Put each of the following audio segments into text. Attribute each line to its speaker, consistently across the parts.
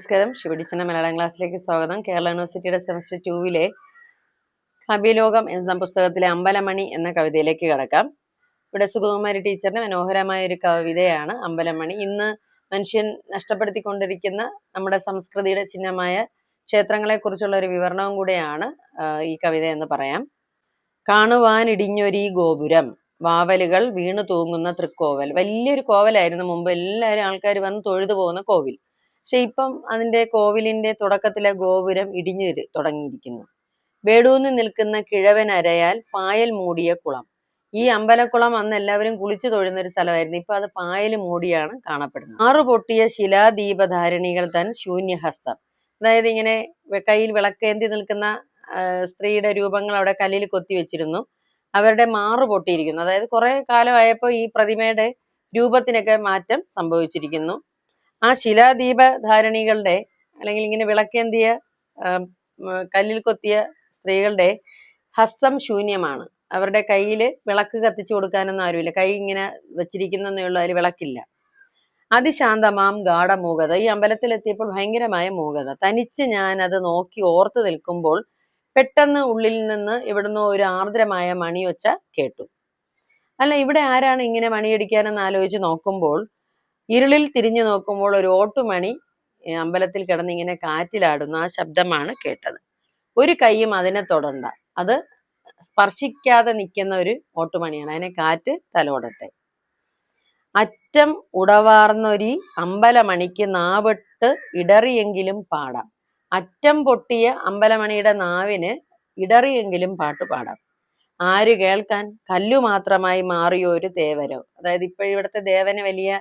Speaker 1: നമസ്കാരം, ശിവടിച്ചന മലയാളം ക്ലാസ്സിലേക്ക് സ്വാഗതം. കേരള യൂണിവേഴ്സിറ്റിയുടെ സെമസ്റ്റർ 2 കാവ്യലോകം എന്ന പുസ്തകത്തിലെ അമ്പലമണി എന്ന കവിതയിലേക്ക് കടക്കാം. ഇവിടെ സുഗതകുമാരി ടീച്ചറിന്റെ മനോഹരമായ ഒരു കവിതയാണ് അമ്പലമണി. ഇന്ന് മനുഷ്യൻ നഷ്ടപ്പെടുത്തിക്കൊണ്ടിരിക്കുന്ന നമ്മുടെ സംസ്കൃതിയുടെ ചിഹ്നമായ ക്ഷേത്രങ്ങളെ കുറിച്ചുള്ള ഒരു വിവരണവും കൂടെയാണ് ഈ കവിത എന്ന് പറയാം. കാണുവാനിടിഞ്ഞൊരീ ഗോപുരം, വാവലുകൾ വീണു തൂങ്ങുന്ന തൃക്കോവൽ. വലിയൊരു കോവലായിരുന്നു മുമ്പ് എല്ലാവരും ആൾക്കാർ വന്ന് തൊഴുതു പോകുന്ന കോവിൽ. പക്ഷെ ഇപ്പം അതിന്റെ കോവിലിന്റെ തുടക്കത്തിലെ ഗോപുരം ഇടിഞ്ഞു തുടങ്ങിയിരിക്കുന്നു. വേടൂന്നി നിൽക്കുന്ന കിഴവൻ അരയാൽ പായൽ മൂടിയ കുളം. ഈ അമ്പലക്കുളം അന്ന് എല്ലാവരും കുളിച്ചു തൊഴുന്ന ഒരു സ്ഥലമായിരുന്നു. ഇപ്പൊ അത് പായൽ മൂടിയാണ് കാണപ്പെടുന്നത്. 6 പൊട്ടിയ ശിലാദീപധാരിണികൾ തൻ ശൂന്യഹസ്തം. അതായത് ഇങ്ങനെ കയ്യിൽ വിളക്കേന്തി നിൽക്കുന്ന സ്ത്രീയുടെ രൂപങ്ങൾ അവിടെ കല്ലിൽ കൊത്തി വെച്ചിരുന്നു. അവരുടെ മാറു പൊട്ടിയിരിക്കുന്നു. അതായത് കുറെ കാലമായപ്പോൾ ഈ പ്രതിമയുടെ രൂപത്തിനൊക്കെ മാറ്റം സംഭവിച്ചിരിക്കുന്നു. ആ ശിലാദീപധാരണികളുടെ അല്ലെങ്കിൽ ഇങ്ങനെ വിളക്കേന്തിയ കല്ലിൽ കൊത്തിയ സ്ത്രീകളുടെ ഹസ്തം ശൂന്യമാണ്. അവരുടെ കയ്യിൽ വിളക്ക് കത്തിച്ചു കൊടുക്കാനൊന്നും ആരുമില്ല. കൈ ഇങ്ങനെ വെച്ചിരിക്കുന്നേ ഉള്ളൂ, അതിൽ വിളക്കില്ല. അതിശാന്തമാം ഗാഠമൂകത. ഈ അമ്പലത്തിലെത്തിയപ്പോൾ ഭയങ്കരമായ മൂകത. തനിച്ച് ഞാൻ അത് നോക്കി ഓർത്തു നിൽക്കുമ്പോൾ പെട്ടെന്ന് ഉള്ളിൽ നിന്ന് ഇവിടുന്ന് ഒരു ആർദ്രമായ മണിയൊച്ച കേട്ടു. അല്ല, ഇവിടെ ആരാണ് ഇങ്ങനെ മണിയടിക്കാനെന്ന് ആലോചിച്ച് നോക്കുമ്പോൾ ഇരുളിൽ തിരിഞ്ഞു നോക്കുമ്പോൾ ഒരു ഓട്ടുമണി അമ്പലത്തിൽ കിടന്നിങ്ങനെ കാറ്റിലാടുന്നു. ആ ശബ്ദമാണ് കേട്ടത്. ഒരു കൈയും അതിനെ തൊടണ്ട, അത് സ്പർശിക്കാതെ നിൽക്കുന്ന ഒരു ഓട്ടുമണിയാണ്. അതിനെ കാറ്റ് തലോടട്ടെ. അറ്റം ഉടവാർന്നൊരി അമ്പലമണിക്ക് നാവിട്ട് ഇടറിയെങ്കിലും പാടാം. അറ്റം പൊട്ടിയ അമ്പലമണിയുടെ നാവിന് ഇടറിയെങ്കിലും പാട്ട് പാടാം. ആര് കേൾക്കാൻ? കല്ലു മാത്രമായി മാറിയൊരു തേവരോ. അതായത് ഇപ്പോഴിവിടുത്തെ ദേവന് വലിയ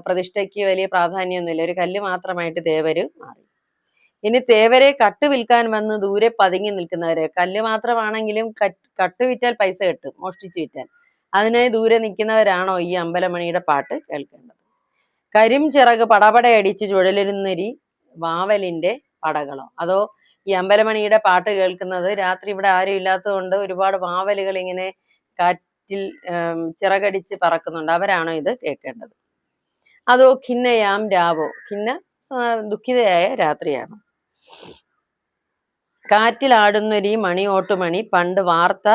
Speaker 1: പ്രതിഷ്ഠയ്ക്ക് വലിയ പ്രാധാന്യമൊന്നുമില്ല. ഒരു കല്ല് മാത്രമായിട്ട് തേവര് മാറി. ഇനി തേവരെ കട്ട് വിൽക്കാൻ വന്ന് ദൂരെ പതുങ്ങി നിൽക്കുന്നവരെ. കല്ല് മാത്രമാണെങ്കിലും കട്ട് വിറ്റാൽ പൈസ കിട്ടും, മോഷ്ടിച്ചു വിറ്റാൽ. അതിനായി ദൂരെ നിൽക്കുന്നവരാണോ ഈ അമ്പലമണിയുടെ പാട്ട് കേൾക്കേണ്ടത്? കരിം ചിറക് പടപടയടിച്ച് ചുഴലിരുന്നൊരി വാവലിന്റെ പടകളോ? അതോ ഈ അമ്പലമണിയുടെ പാട്ട് കേൾക്കുന്നത് രാത്രി ഇവിടെ ആരും ഇല്ലാത്തത് കൊണ്ട് ഒരുപാട് വാവലുകൾ ഇങ്ങനെ കാറ്റിൽ ചിറകടിച്ച് പറക്കുന്നുണ്ട്, അവരാണോ ഇത് കേൾക്കേണ്ടത്? അതോ ഖിന്നയാം രാവോ? ഖിന്ന ദുഃഖിതയായ രാത്രിയാണ്. കാറ്റിലാടുന്നൊരീ മണി ഓട്ടുമണി പണ്ട് വാർത്ത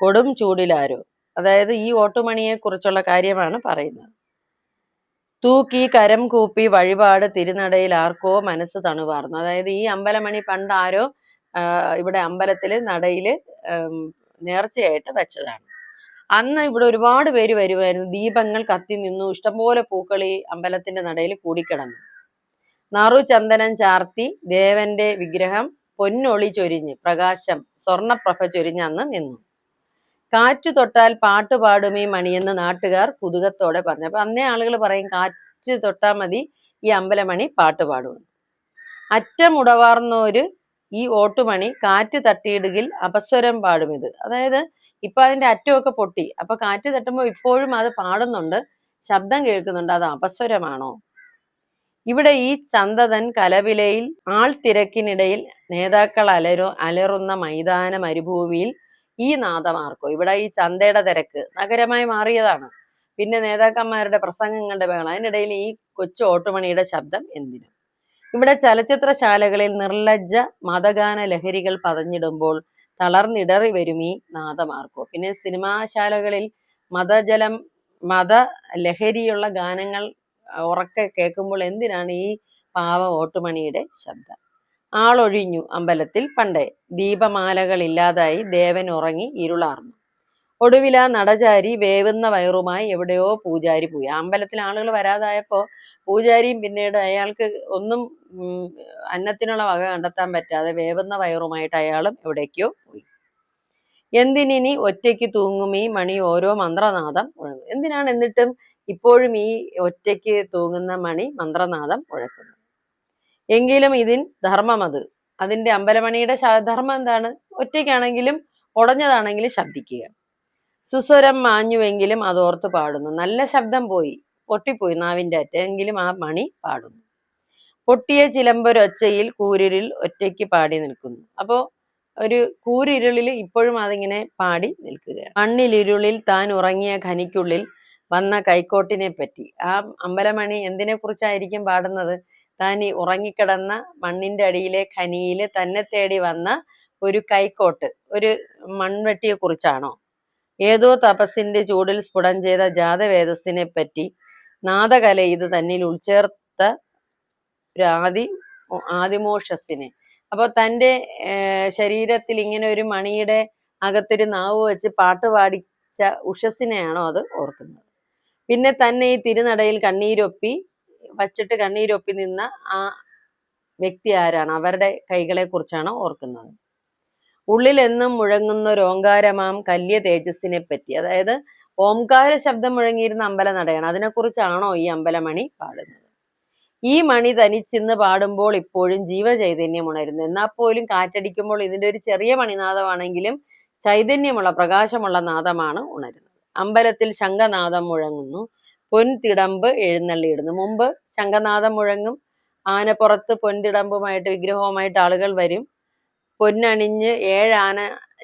Speaker 1: കൊടും ചൂടിലാരോ. അതായത് ഈ ഓട്ടുമണിയെ കുറിച്ചുള്ള കാര്യമാണ് പറയുന്നത്. തൂക്കി കരം കൂപ്പി വഴിപാട് തിരുനടയിൽ ആർക്കോ മനസ്സ് തണുവാർന്നു. അതായത് ഈ അമ്പലമണി പണ്ട് ആരോ ഇവിടെ അമ്പലത്തില് നടയില് നേർച്ചയായിട്ട് വെച്ചതാണ്. അന്ന് ഇവിടെ ഒരുപാട് പേര് വരുമായിരുന്നു. ദീപങ്ങൾ കത്തി നിന്നു. ഇഷ്ടംപോലെ പൂക്കൾ ഈ അമ്പലത്തിന്റെ നടയിൽ കൂടിക്കിടന്നു. നറു ചന്ദനം ചാർത്തി ദേവന്റെ വിഗ്രഹം പൊന്നൊളി ചൊരിഞ്ഞ് പ്രകാശം സ്വർണപ്രഭ ചൊരിഞ്ഞ് അന്ന് നിന്നു. കാറ്റു തൊട്ടാൽ പാട്ട് പാടും ഈ മണിയെന്ന് നാട്ടുകാർ കുതുകത്തോടെ പറഞ്ഞു. അപ്പൊ അന്നേ ആളുകൾ പറയും കാറ്റ് തൊട്ടാൽ മതി ഈ അമ്പലമണി പാട്ട് പാടുമെന്ന്. അറ്റമുടവാർന്നൊരു ഈ ഓട്ടുമണി കാറ്റ് തട്ടിയിടുകിൽ അപസ്വരം പാടും ഇത്. അതായത് ഇപ്പൊ അതിന്റെ അറ്റമൊക്കെ പൊട്ടി, അപ്പൊ കാറ്റ് തട്ടുമ്പോൾ ഇപ്പോഴും അത് പാടുന്നുണ്ട്, ശബ്ദം കേൾക്കുന്നുണ്ട്. അത് അപസ്വരമാണോ? ഇവിടെ ഈ ചന്തതൻ കലവിലയിൽ ആൾത്തിരക്കിനിടയിൽ നേതാക്കൾ അലറുന്ന മൈതാന മരുഭൂമിയിൽ ഈ നാദമാർക്കോ? ഇവിടെ ഈ ചന്തയുടെ തിരക്ക് നഗരമായി മാറിയതാണ്. പിന്നെ നേതാക്കന്മാരുടെ പ്രസംഗങ്ങളുടെ ബഹളം. അതിനിടയിൽ ഈ കൊച്ചു ഓട്ടുമണിയുടെ ശബ്ദം എന്തിനു? ഇവിടെ ചലച്ചിത്രശാലകളിൽ നിർലജ്ജ മതഗാന ലഹരികൾ പതഞ്ഞിടുമ്പോൾ തളർന്നിടറി വരും ഈ നാദമാർക്കോ? പിന്നെ സിനിമാശാലകളിൽ മത ലഹരിയുള്ള ഗാനങ്ങൾ ഉറക്കെ കേൾക്കുമ്പോൾ എന്തിനാണ് ഈ പാവ ഓട്ടുമണിയുടെ ശബ്ദം? ആളൊഴിഞ്ഞു അമ്പലത്തിൽ പണ്ടേ, ദീപമാലകൾ ഇല്ലാതായി, ദേവൻ ഉറങ്ങി ഇരുളാർന്നു. ഒടുവില നടചാരി വേവുന്ന വയറുമായി എവിടെയോ പൂജാരി പോയി. അമ്പലത്തിൽ ആളുകൾ വരാതായപ്പോ പൂജാരിയും പിന്നീട് അയാൾക്ക് ഒന്നും അന്നത്തിനുള്ള വക കണ്ടെത്താൻ പറ്റാതെ വേവുന്ന വയറുമായിട്ട് അയാളും എവിടേക്കോ പോയി. എന്തിനി ഒറ്റയ്ക്ക് തൂങ്ങും ഈ മണി ഓരോ മന്ത്രനാദം മുഴങ്ങും. എന്തിനാണ് എന്നിട്ടും ഇപ്പോഴും ഈ ഒറ്റയ്ക്ക് തൂങ്ങുന്ന മണി മന്ത്രനാദം മുഴക്കുന്നത്? എങ്കിലും ഇതിൻ ധർമ്മം അതിന്റെ അമ്പലമണിയുടെ ധർമ്മം എന്താണ്? ഒറ്റയ്ക്കാണെങ്കിലും ഉടഞ്ഞതാണെങ്കിലും ശബ്ദിക്കുക. സുസ്വരം മാഞ്ഞുവെങ്കിലും അതോർത്ത് പാടുന്നു. നല്ല ശബ്ദം പോയി, പൊട്ടിപ്പോയി നാവിന്റെ അറ്റ, എങ്കിലും ആ മണി പാടുന്നു. പൊട്ടിയ ചിലമ്പൊരൊച്ചയിൽ കൂരിരുൾ ഒറ്റയ്ക്ക് പാടി നിൽക്കുന്നു. അപ്പോ ഒരു കൂരിരുളിൽ ഇപ്പോഴും അതിങ്ങനെ പാടി നിൽക്കുകയാണ്. മണ്ണിലിരുളിൽ താൻ ഉറങ്ങിയ ഖനിക്കുള്ളിൽ വന്ന കൈക്കോട്ടിനെ പറ്റി. ആ അമ്പലമണി എന്തിനെ കുറിച്ചായിരിക്കും പാടുന്നത്? താൻ ഈ ഉറങ്ങിക്കിടന്ന മണ്ണിന്റെ അടിയിലെ ഖനിയിൽ തന്നെ തേടി വന്ന ഒരു കൈക്കോട്ട്, ഒരു മൺവെട്ടിയെ കുറിച്ചാണോ? ഏതോ തപസ്സിന്റെ ചൂടിൽ സ്ഫുടം ചെയ്ത ജാതവേദസ്സിനെ പറ്റി നാദകല ഇത് തന്നിൽ ഉൾച്ചേർത്ത ഒരു ആദിമോഷസ്സിനെ. അപ്പൊ തൻ്റെ ശരീരത്തിൽ ഇങ്ങനെ ഒരു മണിയുടെ അകത്തൊരു നാവ് വെച്ച് പാട്ട് പാടിച്ച ഉഷസ്സിനെയാണോ അത് ഓർക്കുന്നത്? പിന്നെ തന്നെ ഈ തിരുനടയിൽ കണ്ണീരൊപ്പി നിന്ന ആ വ്യക്തി ആരാണ്? അവരുടെ കൈകളെ കുറിച്ചാണ് ഓർക്കുന്നത്. ഉള്ളിൽ എന്നും മുഴങ്ങുന്ന ഒരു ഓങ്കാരമാം കല്യ തേജസ്സിനെ പറ്റി, അതായത് ഓംകാര ശബ്ദം മുഴങ്ങിയിരുന്ന അമ്പലനടയാണ്, അതിനെക്കുറിച്ചാണോ ഈ അമ്പലമണി പാടുന്നത്? ഈ മണി തനിച്ചിന്ന് പാടുമ്പോൾ ഇപ്പോഴും ജീവചൈതന്യം ഉണരുന്നു. എന്നാൽ പോലും കാറ്റടിക്കുമ്പോൾ ഇതിന്റെ ഒരു ചെറിയ മണിനാദമാണെങ്കിലും ചൈതന്യമുള്ള പ്രകാശമുള്ള നാദമാണ് ഉണരുന്നത്. അമ്പലത്തിൽ ശംഖനാദം മുഴങ്ങുന്നു, പൊൻതിടമ്പ് എഴുന്നള്ളിയിടുന്നു. മുമ്പ് ശംഖനാദം മുഴങ്ങും, ആനപ്പുറത്ത് പൊൻതിടമ്പുമായിട്ട് വിഗ്രഹവുമായിട്ട് ആളുകൾ വരും, പൊന്നണിഞ്ഞ് 7 ആന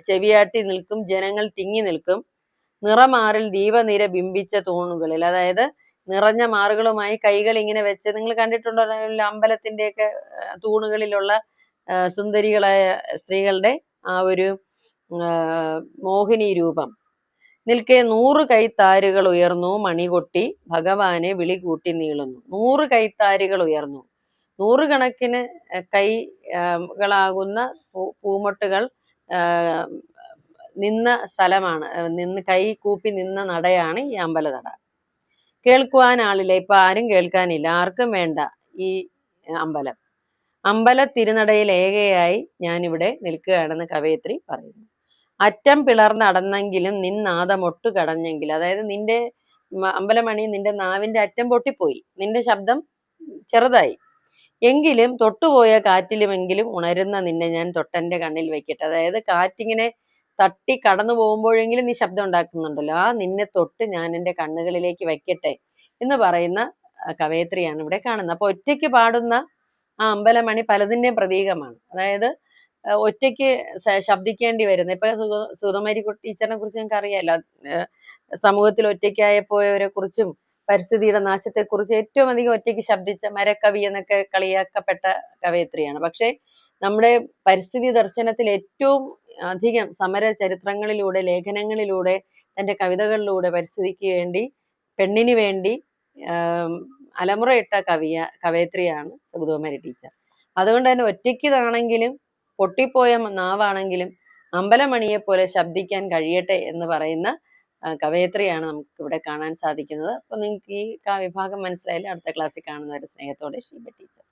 Speaker 1: ചെവിയാട്ടി നിൽക്കും, ജനങ്ങൾ തിങ്ങി നിൽക്കും. നിറമാറിൽ ദീപനിര ബിംബിച്ച തൂണുകളിൽ, അതായത് നിറഞ്ഞ മാറുകളുമായി കൈകൾ ഇങ്ങനെ വെച്ച്, നിങ്ങൾ കണ്ടിട്ടുണ്ടോ അമ്പലത്തിന്റെയൊക്കെ തൂണുകളിലുള്ള സുന്ദരികളായ സ്ത്രീകളുടെ ആ ഒരു മോഹിനി രൂപം. നിൽക്കെ 100 കൈത്താരുകൾ ഉയർന്നു മണികൊട്ടി ഭഗവാനെ വിളി കൂട്ടി നീളുന്നു. 100 കൈത്താരുകൾ ഉയർന്നു, 100 കണക്കിന് കൈകളാകുന്ന പൂമൊട്ടുകൾ നിന്ന സ്ഥലമാണ്, കൈ കൂപ്പി നിന്ന നടയാണ് ഈ അമ്പലനട. കേൾക്കുവാൻ ആളില്ല, ഇപ്പൊ ആരും കേൾക്കാനില്ല, ആർക്കും വേണ്ട ഈ അമ്പലം. അമ്പല തിരുനടയിൽ ഏകയായി ഞാനിവിടെ നിൽക്കുകയാണെന്ന് കവയിത്രി പറയുന്നു. അറ്റം പിളർന്നടന്നെങ്കിലും നിന്നാദമൊട്ടു കടഞ്ഞെങ്കിൽ, അതായത് നിന്റെ അമ്പലമണി, നിന്റെ നാവിന്റെ അറ്റം പൊട്ടിപ്പോയി, നിന്റെ ശബ്ദം ചെറുതായി, എങ്കിലും തൊട്ടുപോയ കാറ്റിലുമെങ്കിലും ഉണരുന്ന നിന്നെ ഞാൻ തൊട്ടെന്റെ കണ്ണിൽ വെക്കട്ടെ. അതായത് കാറ്റിങ്ങനെ തട്ടി കടന്നു പോകുമ്പോഴെങ്കിലും നീ ശബ്ദം ഉണ്ടാക്കുന്നുണ്ടല്ലോ, ആ നിന്നെ തൊട്ട് ഞാൻ എൻ്റെ കണ്ണുകളിലേക്ക് വയ്ക്കട്ടെ എന്ന് പറയുന്ന കവയത്രിയാണ് ഇവിടെ കാണുന്നത്. അപ്പൊ ഒറ്റയ്ക്ക് പാടുന്ന ആ അമ്പലമണി പലതിൻ്റെയും പ്രതീകമാണ്. അതായത് ഒറ്റയ്ക്ക് ശബ്ദിക്കേണ്ടി വരുന്നത്. ഇപ്പൊ സുഗതകുമാരി ടീച്ചറിനെ കുറിച്ച് നിങ്ങൾക്ക് അറിയാലോ, സമൂഹത്തിൽ ഒറ്റയ്ക്കായപ്പോയവരെ കുറിച്ചും പരിസ്ഥിതിയുടെ നാശത്തെക്കുറിച്ച് ഏറ്റവും അധികം ഒറ്റയ്ക്ക് ശബ്ദിച്ച മരക്കവി എന്നൊക്കെ കളിയാക്കപ്പെട്ട കവയത്രിയാണ്. പക്ഷേ നമ്മുടെ പരിസ്ഥിതി ദർശനത്തിൽ ഏറ്റവും അധികം സമര ചരിത്രങ്ങളിലൂടെ, ലേഖനങ്ങളിലൂടെ, തൻ്റെ കവിതകളിലൂടെ പരിസ്ഥിതിക്ക് വേണ്ടി, പെണ്ണിന് വേണ്ടി അലമുറയിട്ട കവയത്രിയാണ് സുഗതകുമാരി ടീച്ചർ. അതുകൊണ്ട് തന്നെ ഒറ്റയ്ക്കിതാണെങ്കിലും പൊട്ടിപ്പോയ നാവാണെങ്കിലും അമ്പലമണിയെ പോലെ ശബ്ദിക്കാൻ കഴിയട്ടെ എന്ന് പറയുന്ന കവയത്രിയാണ് നമുക്ക് ഇവിടെ കാണാൻ സാധിക്കുന്നത്. അപ്പൊ നിങ്ങൾക്ക് ഈ വിഭാഗം മനസ്സിലായാലും അടുത്ത ക്ലാസ്സിൽ കാണുന്നവരെ സ്നേഹത്തോടെ ഷീബ ടീച്ചർ.